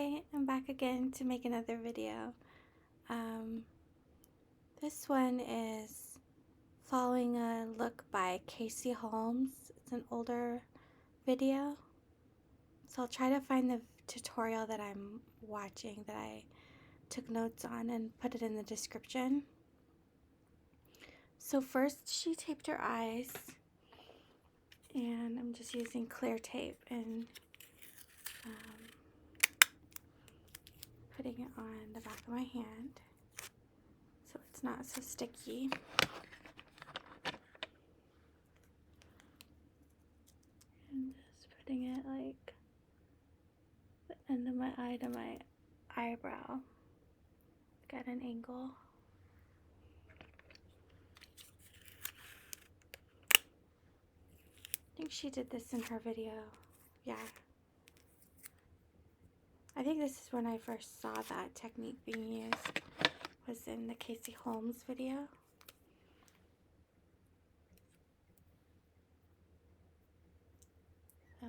Hi, I'm back again to make another video. This one is following a look by Casey Holmes. It's an older video. So I'll try to find the tutorial that I'm watching that I took notes on and put it in the description. So first she taped her eyes, and I'm just using clear tape and putting it on the back of my hand so it's not so sticky. And just putting it like the end of my eye to my eyebrow, at an angle. I think she did this in her video. Yeah. I think this is when I first saw that technique being used, was in the Casey Holmes video. So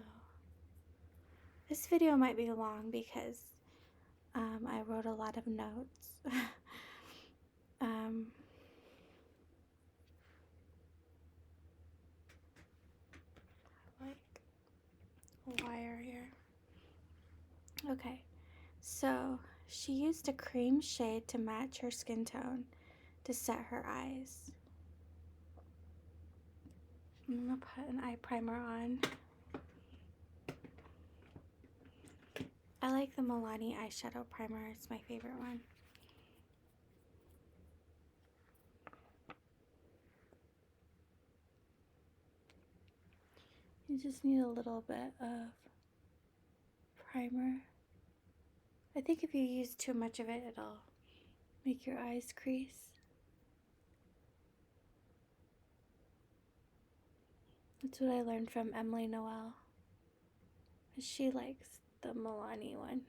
this video might be long because I wrote a lot of notes. Like a wire here. Okay, so she used a cream shade to match her skin tone to set her eyes. I'm gonna put an eye primer on. I like the Milani eyeshadow primer. It's my favorite one. You just need a little bit of primer. I think if you use too much of it, it'll make your eyes crease. That's what I learned from Emily Noel. She likes the Milani one.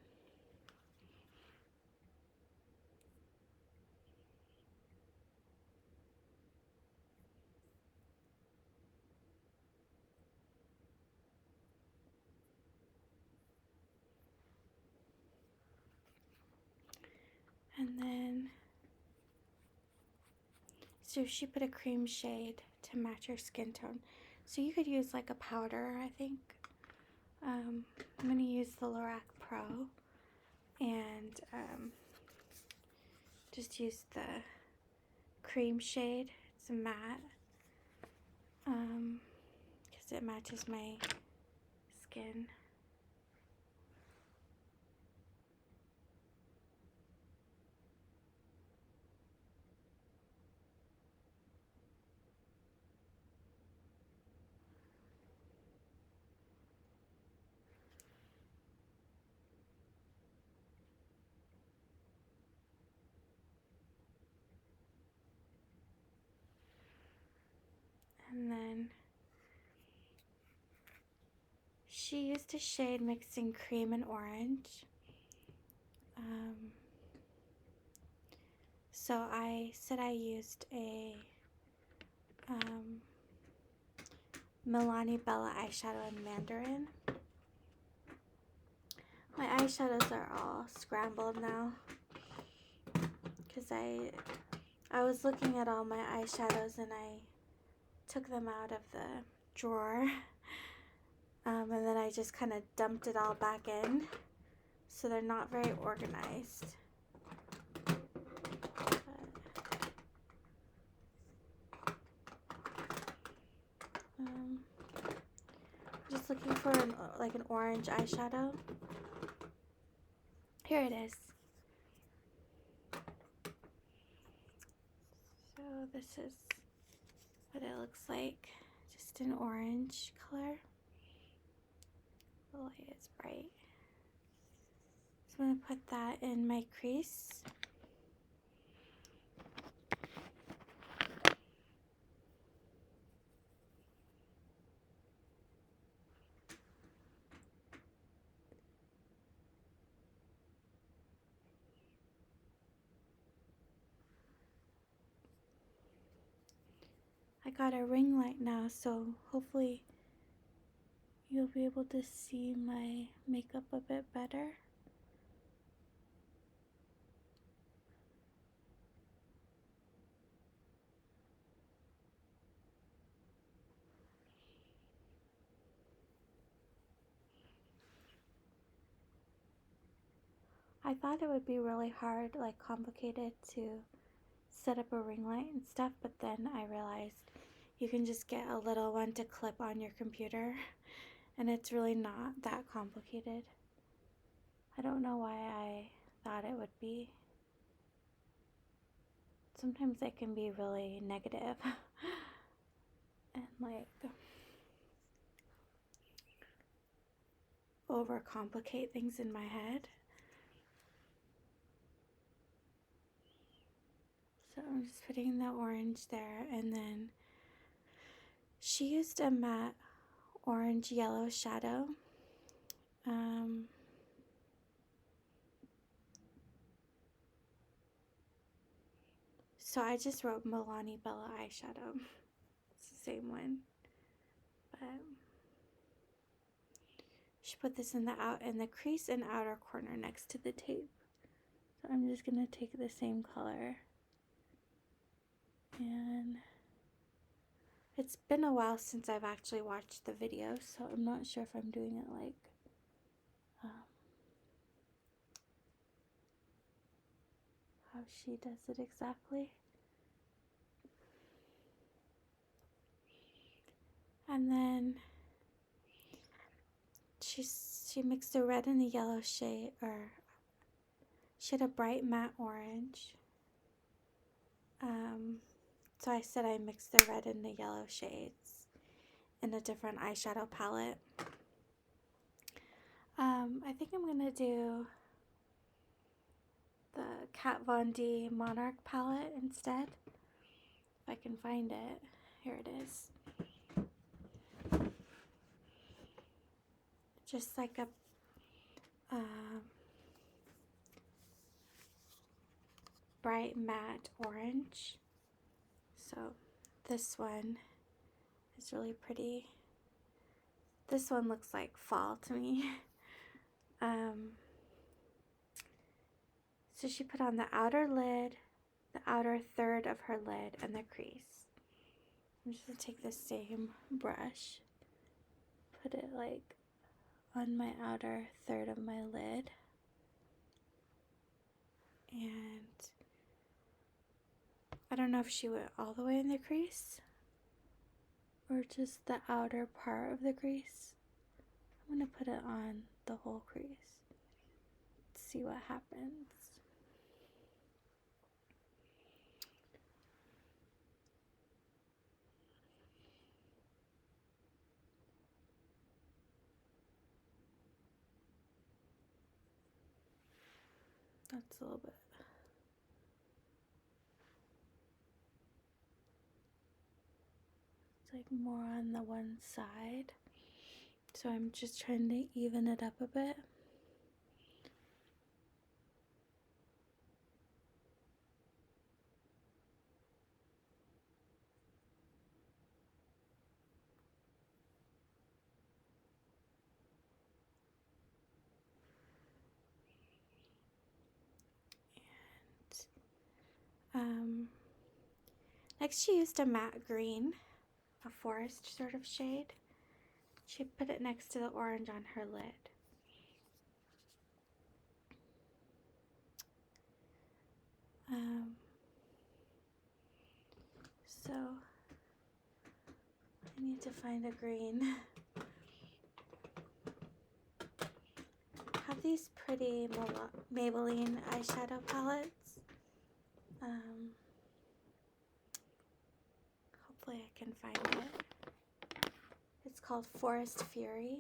And then, so she put a cream shade to match her skin tone. So you could use like a powder, I think. I'm going to use the Lorac Pro and just use the cream shade. It's a matte because it matches my skin. And then she used a shade mixing cream and orange. So I said I used a Milani Bella eyeshadow in Mandarin. My eyeshadows are all scrambled now because I was looking at all my eyeshadows and I took them out of the drawer, and then I just kind of dumped it all back in, so they're not very organized. Just looking for an orange eyeshadow. Here it is. So this is what it looks like, just an orange color. The light is bright. So I'm going to put that in my crease. I got a ring light now, so hopefully you'll be able to see my makeup a bit better. I thought it would be really hard, like complicated to set up a ring light and stuff, but then I realized you can just get a little one to clip on your computer, and it's really not that complicated. I don't know why I thought it would be. Sometimes it can be really negative and like overcomplicate things in my head. So I'm just putting the orange there, and then she used a matte orange yellow shadow. So I just wrote Milani Bella eyeshadow. It's the same one, but she put this in the crease and outer corner next to the tape. So I'm just gonna take the same color, and it's been a while since I've actually watched the video, so I'm not sure if I'm doing it like how she does it exactly. And then she mixed the red and the yellow shade, or she had a bright matte orange. So I said I mixed the red and the yellow shades in a different eyeshadow palette. I think I'm gonna do the Kat Von D Monarch palette instead, if I can find it. Here it is. Just like a bright matte orange. So this one is really pretty. This one looks like fall to me. So she put on the outer lid, the outer third of her lid, and the crease. I'm just going to take the same brush, put it like on my outer third of my lid, and I don't know if she went all the way in the crease or just the outer part of the crease. I'm going to put it on the whole crease. Let's see what happens. That's a little bit. It's like more on the one side. So I'm just trying to even it up a bit. Next she used a matte green, a forest sort of shade. She put it next to the orange on her lid. So I need to find a green. I have these pretty Maybelline eyeshadow palettes. Hopefully I can find it. It's called Forest Fury.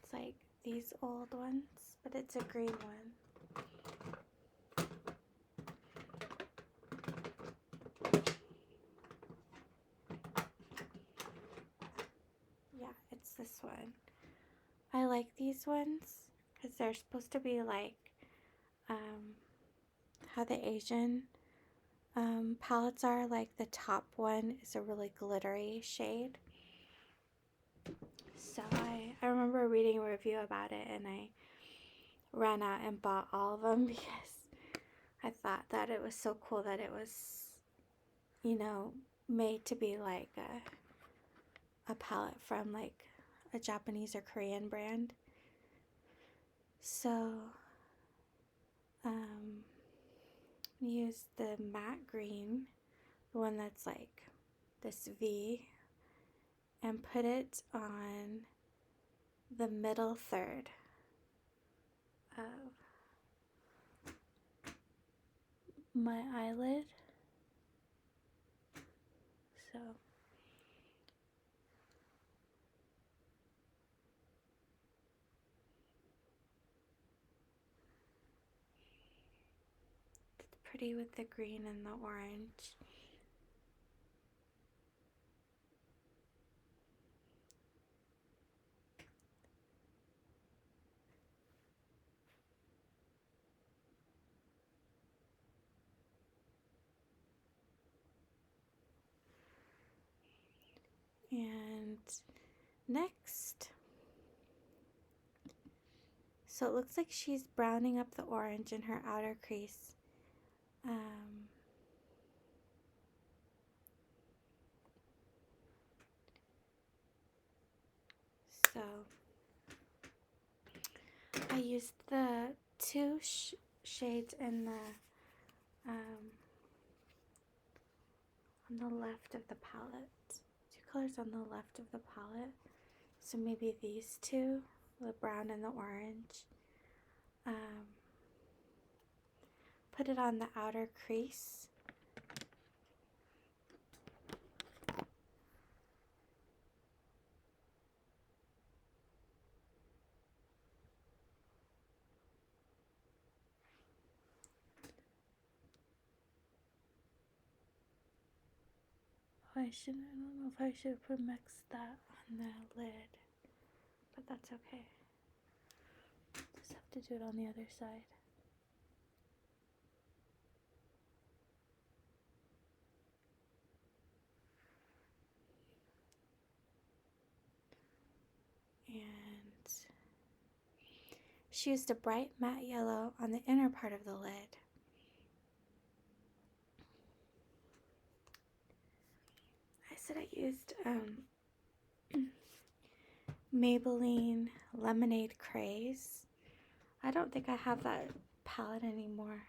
It's like these old ones, but it's a green one. Yeah, it's this one. I like these ones because they're supposed to be like how the Asian palettes are. Like the top one is a really glittery shade. So I remember reading a review about it, and I ran out and bought all of them because I thought that it was so cool that it was, you know, made to be like a palette from like a Japanese or Korean brand. So use the matte green, the one that's like this V, and put it on the middle third of my eyelid. So it's pretty with the green and the orange. And next, so it looks like she's browning up the orange in her outer crease. So I used the two shades in the on the left of the palette. Two colors on the left of the palette. So maybe these two, the brown and the orange. Put it on the outer crease. Oh, I don't know if I should have mixed that on the lid, but that's okay. Just have to do it on the other side. And she used a bright matte yellow on the inner part of the lid. I said I used Maybelline Lemonade Craze. I don't think I have that palette anymore.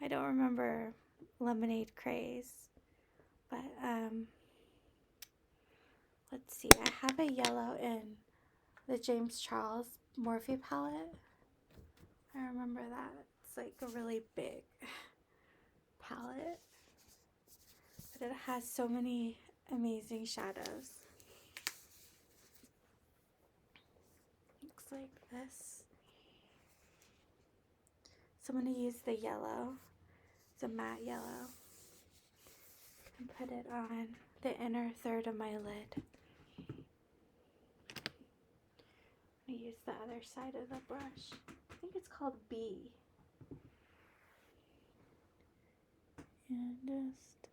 I don't remember Lemonade Craze, but let's see. I have a yellow in the James Charles Morphe palette. I remember that. It's like a really big palette, but it has so many amazing shadows. Looks like this. So I'm going to use the yellow, the matte yellow, and put it on the inner third of my lid. I'm going to use the other side of the brush. I think it's called B. And just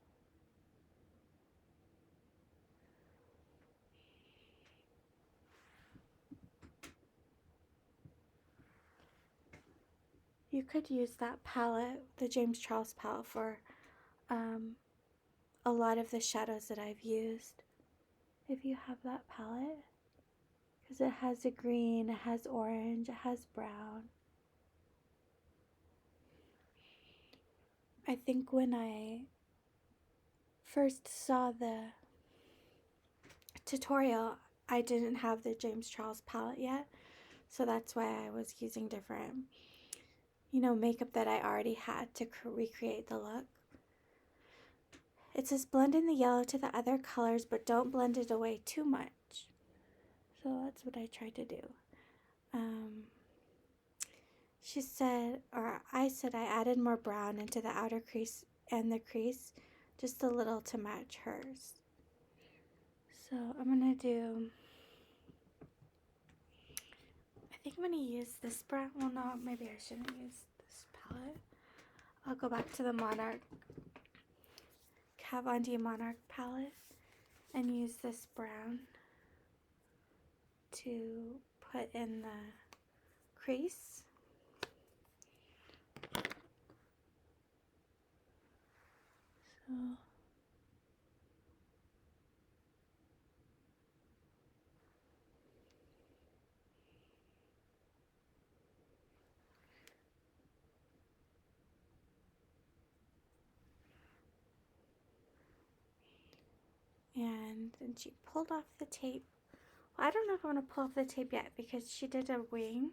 you could use that palette, the James Charles palette, for a lot of the shadows that I've used. If you have that palette, because it has a green, it has orange, it has brown. I think when I first saw the tutorial, I didn't have the James Charles palette yet, so that's why I was using different, makeup that I already had to recreate the look. It says blend in the yellow to the other colors, but don't blend it away too much. So that's what I tried to do. She said, or I said, I added more brown into the outer crease and the crease, just a little to match hers. So I'm gonna do, I think I'm gonna use this brown. Well, no, maybe I shouldn't use this palette. I'll go back to the Monarch, Kat Von D Monarch palette, and use this brown to put in the crease. So And then she pulled off the tape. Well, I don't know if I want to pull off the tape yet because she did a wing.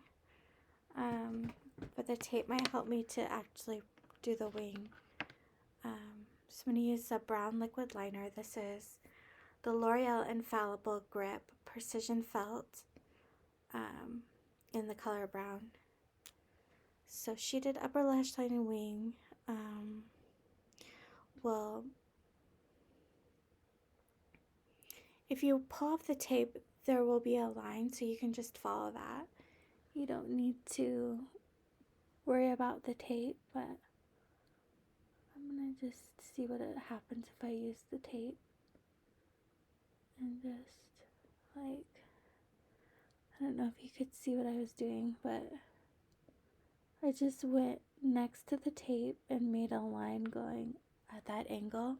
But the tape might help me to actually do the wing. So I'm going to use a brown liquid liner. This is the L'Oreal Infallible Grip Precision Felt in the color brown. So she did upper lash line and wing. Well, if you pull off the tape, there will be a line, so you can just follow that. You don't need to worry about the tape, but I'm going to just see what happens if I use the tape. And just, like, I don't know if you could see what I was doing, but I just went next to the tape and made a line going at that angle.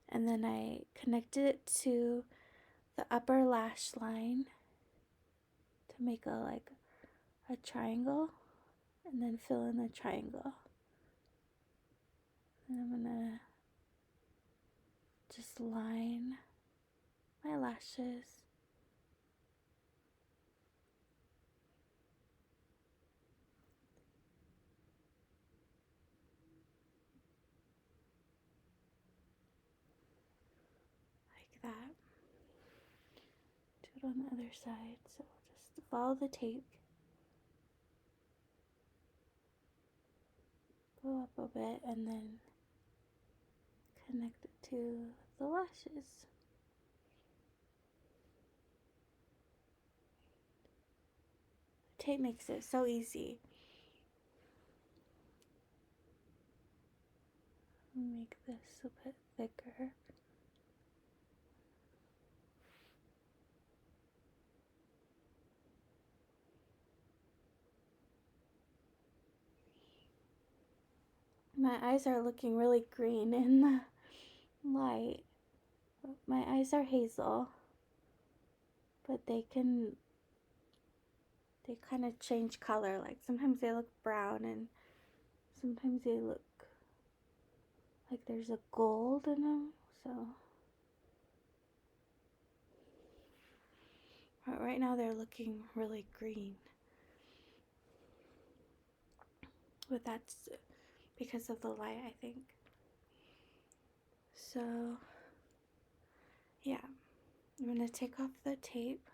And then I connected it to the upper lash line to make a triangle, and then fill in the triangle. And I'm gonna just line my lashes. Like that. Do it on the other side. So just follow the tape. Go up a bit and then connect it to the lashes. The tape makes it so easy. Make this a bit thicker. My eyes are looking really green in the light. My eyes are hazel, but they kind of change color. Like sometimes they look brown and sometimes they look like there's a gold in them. So right now they're looking really green. But that's because of the light, I think. So yeah, I'm gonna take off the tape.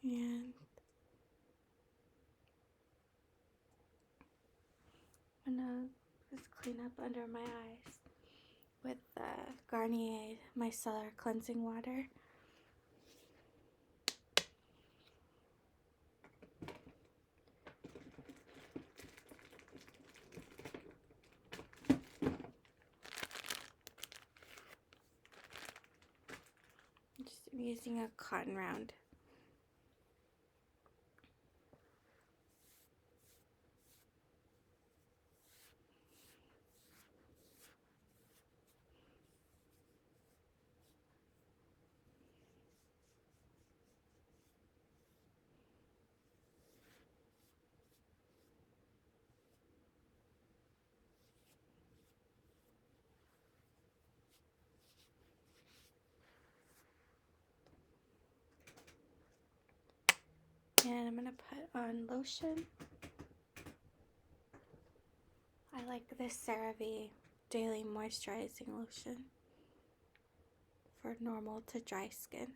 And I'm gonna just clean up under my eyes with the Garnier Micellar Cleansing Water. Just using a cotton round. And I'm gonna put on lotion. I like this CeraVe Daily Moisturizing Lotion for normal to dry skin.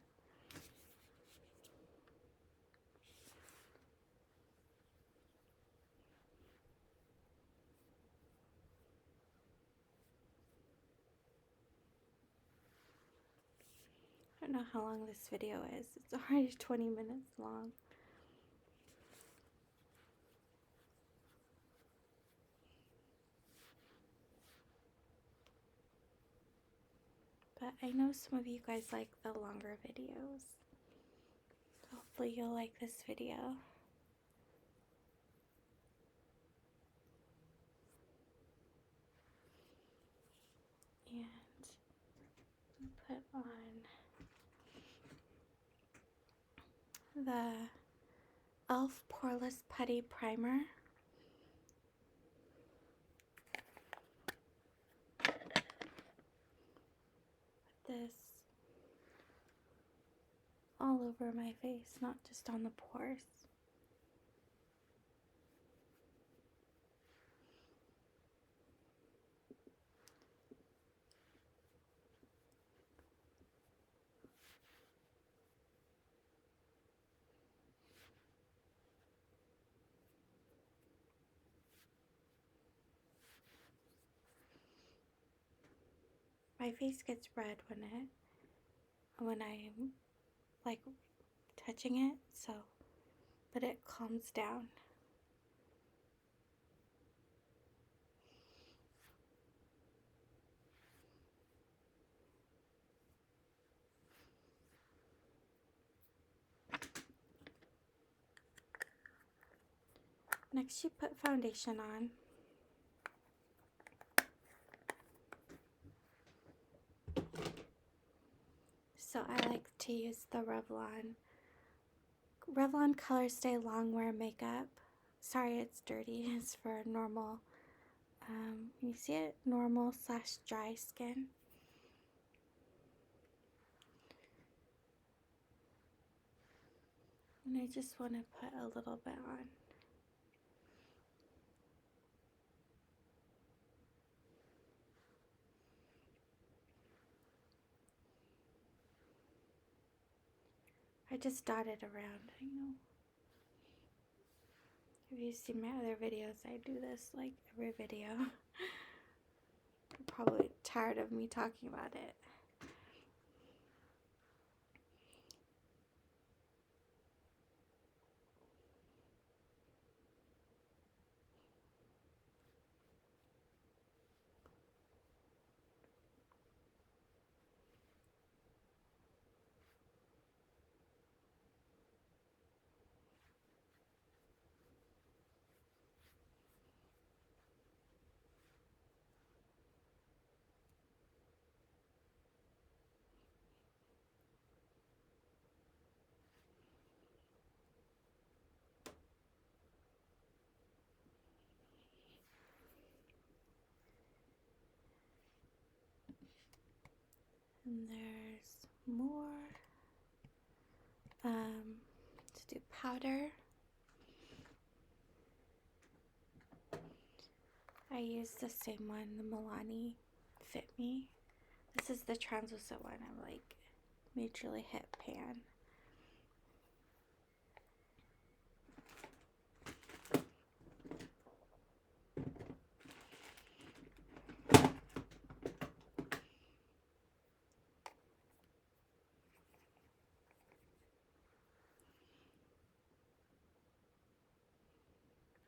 I don't know how long this video is. It's already 20 minutes long. But I know some of you guys like the longer videos. So hopefully you'll like this video. the e.l.f. Poreless Putty Primer. This all over my face, not just on the pores. My face gets red when I'm like touching it, so, but it calms down. Next, you put foundation on. So I like to use the Revlon Color Stay Longwear Makeup. Sorry, it's dirty. It's for normal. You see it? Normal/dry skin. And I just want to put a little bit on. I just dot it around, I know. If you see my other videos, I do this like every video. You're probably tired of me talking about it. And there's more to do powder. I use the same one, the Milani Fit Me. This is the translucent one. I'm like majorly hit pan.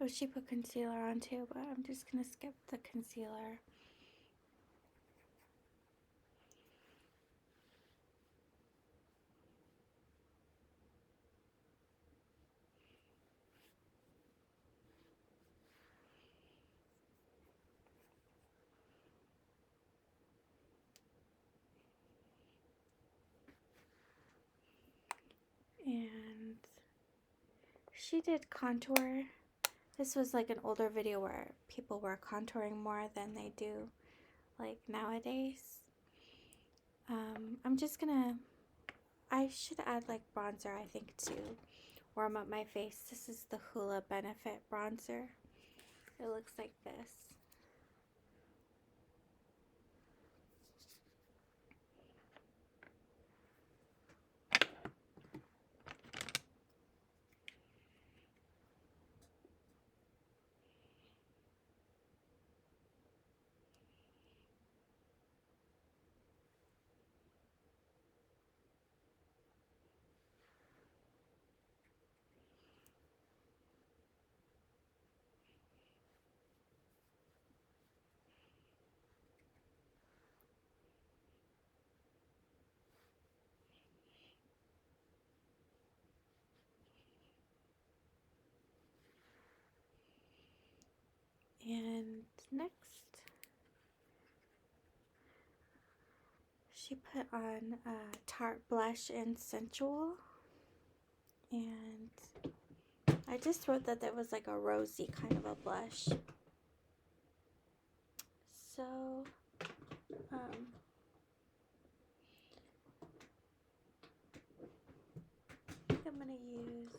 Oh, she put concealer on too, but I'm just gonna skip the concealer. And she did contour. This was like an older video where people were contouring more than they do like nowadays. I'm just gonna, I should add like bronzer, I think, to warm up my face. This is the Hoola Benefit bronzer. It looks like this. And next, she put on Tarte Blush in Sensual. And I just wrote that there was like a rosy kind of a blush. So, I think I'm going to use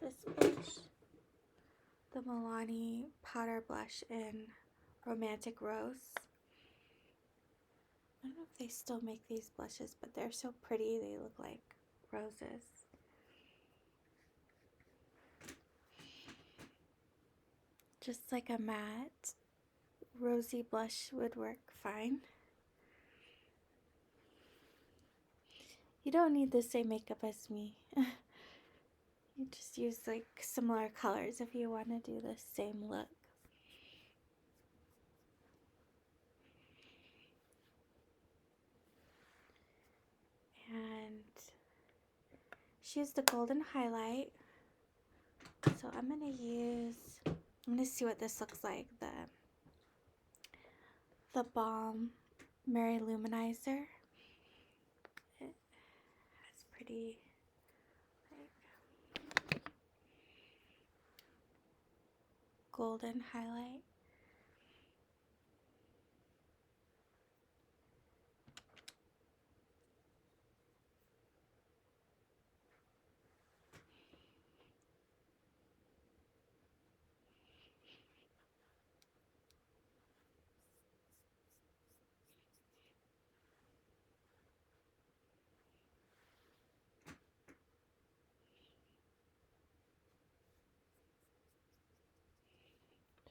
this blush, the Milani Powder Blush in Romantic Rose. I don't know if they still make these blushes, but they're so pretty. They look like roses. Just like a matte rosy blush would work fine. You don't need the same makeup as me. You just use like similar colors if you want to do the same look. And she used the golden highlight. So I'm gonna see what this looks like. The Balm Mary Luminizer. It has pretty like golden highlight.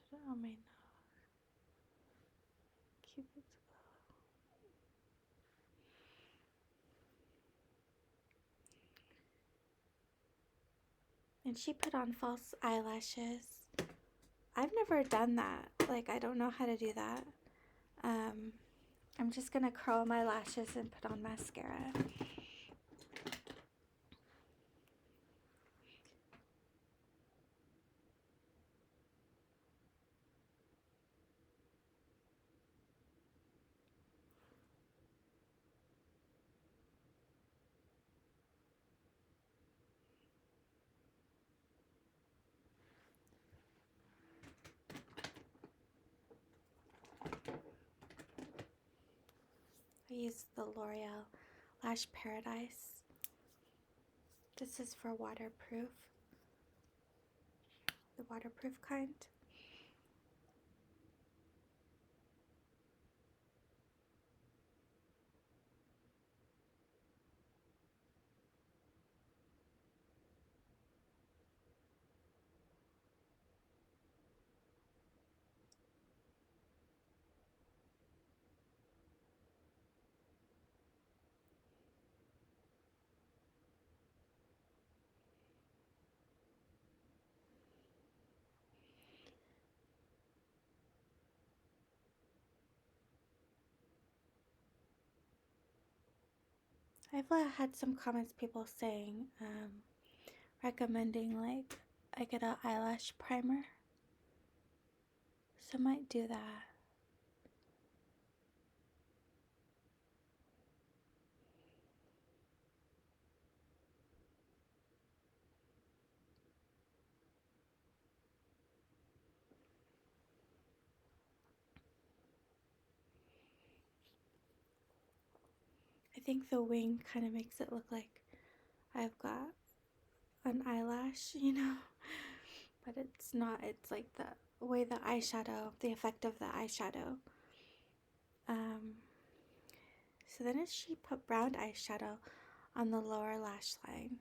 Put it on my nose. Cupid's bow. And she put on false eyelashes. I've never done that. Like, I don't know how to do that. I'm just gonna curl my lashes and put on mascara. I use the L'Oreal Lash Paradise. This is for waterproof. The waterproof kind. I've had some comments, people saying, recommending like I get an eyelash primer. So I might do that. I think the wing kind of makes it look like I've got an eyelash, you know, but it's not. It's like the way the eyeshadow, the effect of the eyeshadow. So then she put brown eyeshadow on the lower lash line.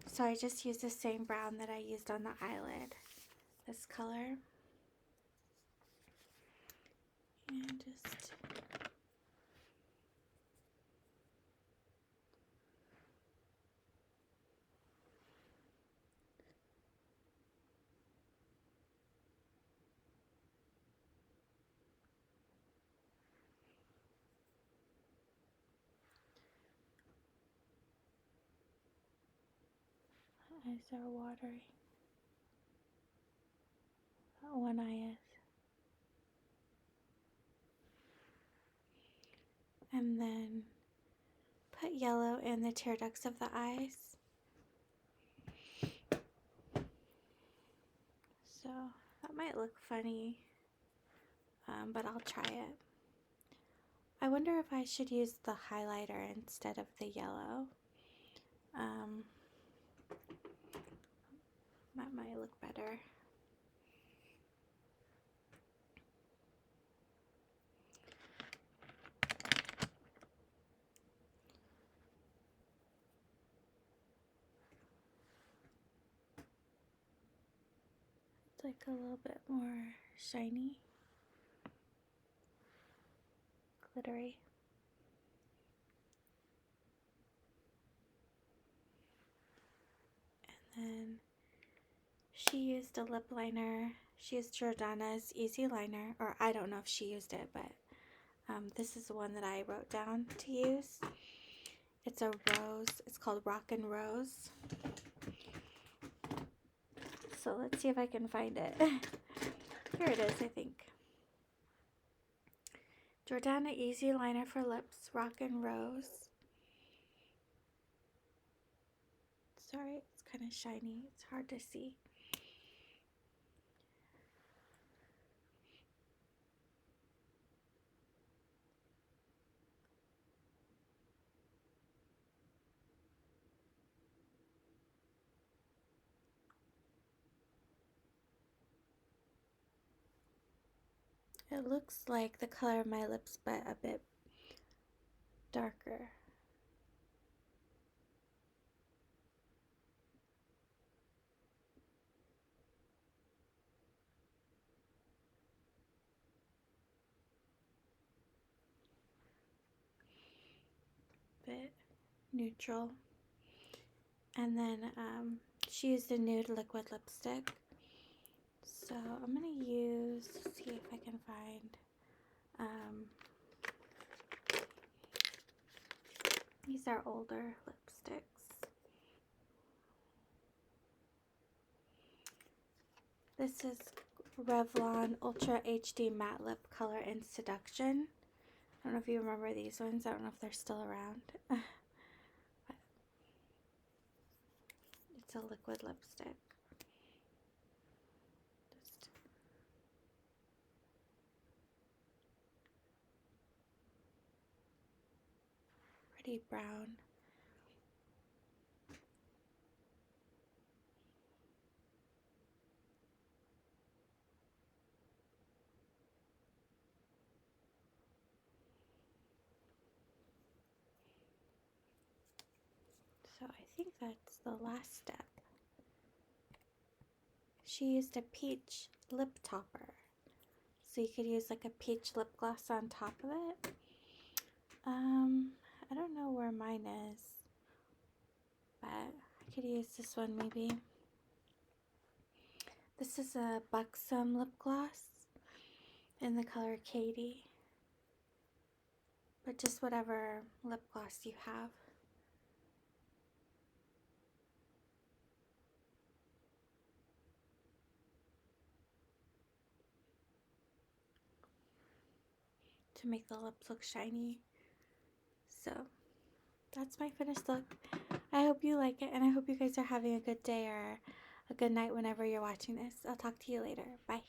So I just used the same brown that I used on the eyelid, this color. And just my eyes are watering. That one eye is. And then put yellow in the tear ducts of the eyes. That might look funny, but I'll try it. I wonder if I should use the highlighter instead of the yellow. That might look better. It's like a little bit more shiny, glittery. And then she used a lip liner. She used Jordana's Easy Liner, or I don't know if she used it, but this is the one that I wrote down to use. It's a rose. It's called Rock and Rose. So let's see if I can find it. Here it is, I think. Jordana Easy Liner for Lips, Rock and Rose. Sorry, it's kind of shiny. It's hard to see. It looks like the color of my lips, but a bit darker. Bit neutral. And then she used a nude liquid lipstick. So I'm gonna use, see if I can find, these are older lipsticks. This is Revlon Ultra HD Matte Lip Color in Seduction. I don't know if you remember these ones. I don't know if they're still around. But it's a liquid lipstick. Just pretty brown. So I think that's the last step. She used a peach lip topper. So you could use like a peach lip gloss on top of it. I don't know where mine is, but I could use this one maybe. This is a Buxom lip gloss in the color Katie. But just whatever lip gloss you have. To make the lips look shiny. So that's my finished look. I hope you like it, and I hope you guys are having a good day or a good night whenever you're watching this. I'll talk to you later. Bye.